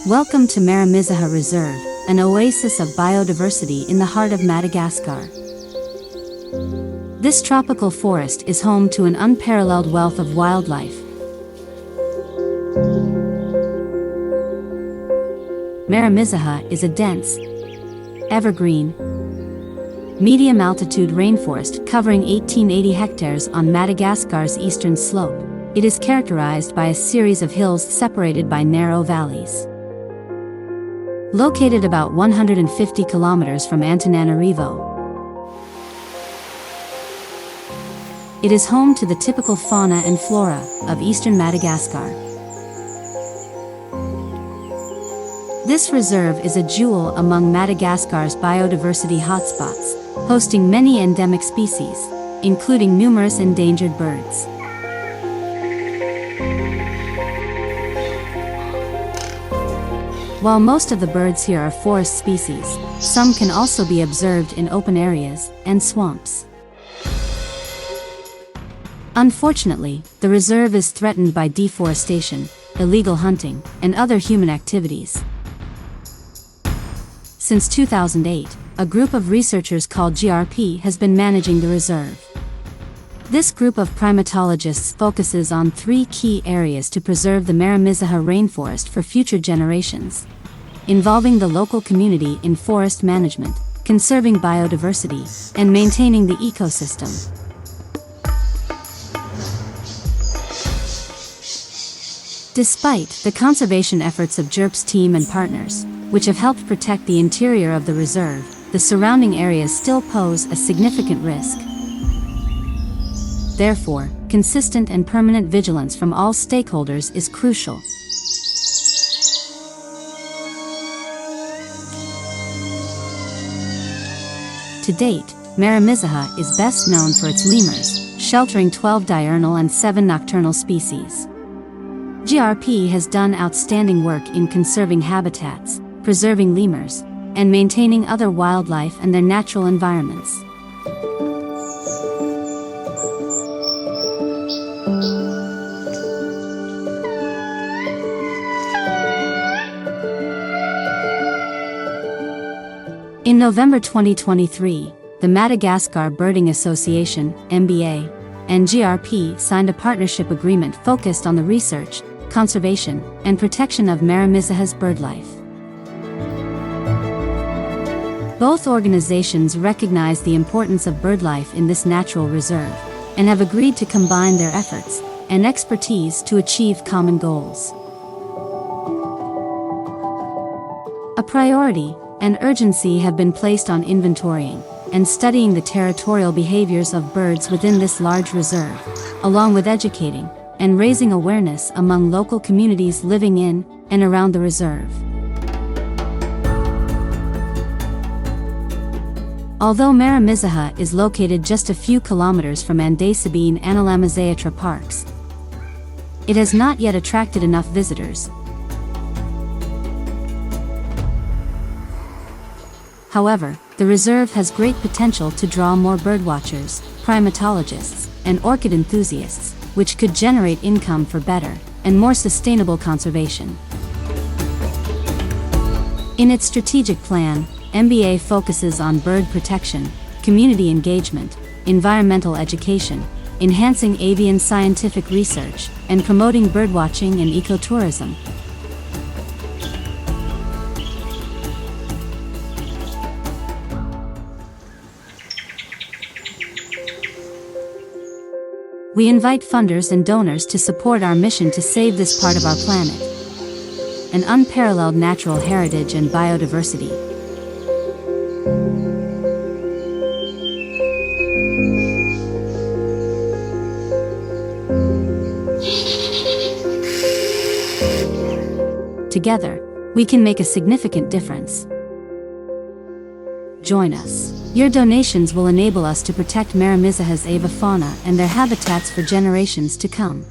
Welcome to Maromizaha Reserve, an oasis of biodiversity in the heart of Madagascar. This tropical forest is home to an unparalleled wealth of wildlife. Maromizaha is a dense, evergreen, medium-altitude rainforest covering 1880 hectares on Madagascar's eastern slope. It is characterized by a series of hills separated by narrow valleys. Located about 150 kilometers from Antananarivo, it is home to the typical fauna and flora of eastern Madagascar. This reserve is a jewel among Madagascar's biodiversity hotspots, hosting many endemic species, including numerous endangered birds. While most of the birds here are forest species, some can also be observed in open areas and swamps. Unfortunately, the reserve is threatened by deforestation, illegal hunting, and other human activities. Since 2008, a group of researchers called GERP has been managing the reserve. This group of primatologists focuses on three key areas to preserve the Maromizaha rainforest for future generations, involving the local community in forest management, conserving biodiversity, and maintaining the ecosystem. Despite the conservation efforts of GERP's team and partners, which have helped protect the interior of the reserve, the surrounding areas still pose a significant risk. Therefore, consistent and permanent vigilance from all stakeholders is crucial. To date, Maromizaha is best known for its lemurs, sheltering 12 diurnal and 7 nocturnal species. GERP has done outstanding work in conserving habitats, preserving lemurs, and maintaining other wildlife and their natural environments. In November 2023, the Madagascar Birding Association, MBA, and GERP signed a partnership agreement focused on the research, conservation, and protection of Maromizaha's birdlife. Both organizations recognize the importance of birdlife in this natural reserve, and have agreed to combine their efforts and expertise to achieve common goals. A priority and urgency have been placed on inventorying and studying the territorial behaviors of birds within this large reserve, along with educating and raising awareness among local communities living in and around the reserve. Although Maromizaha is located just a few kilometers from Andesabine and Maromizaha parks, it has not yet attracted enough visitors. However, the reserve has great potential to draw more birdwatchers, primatologists, and orchid enthusiasts, which could generate income for better and more sustainable conservation. In its strategic plan, MBA focuses on bird protection, community engagement, environmental education, enhancing avian scientific research, and promoting birdwatching and ecotourism. We invite funders and donors to support our mission to save this part of our planet, an unparalleled natural heritage and biodiversity. Together, we can make a significant difference. Join us. Your donations will enable us to protect Maromizaha's avifauna and their habitats for generations to come.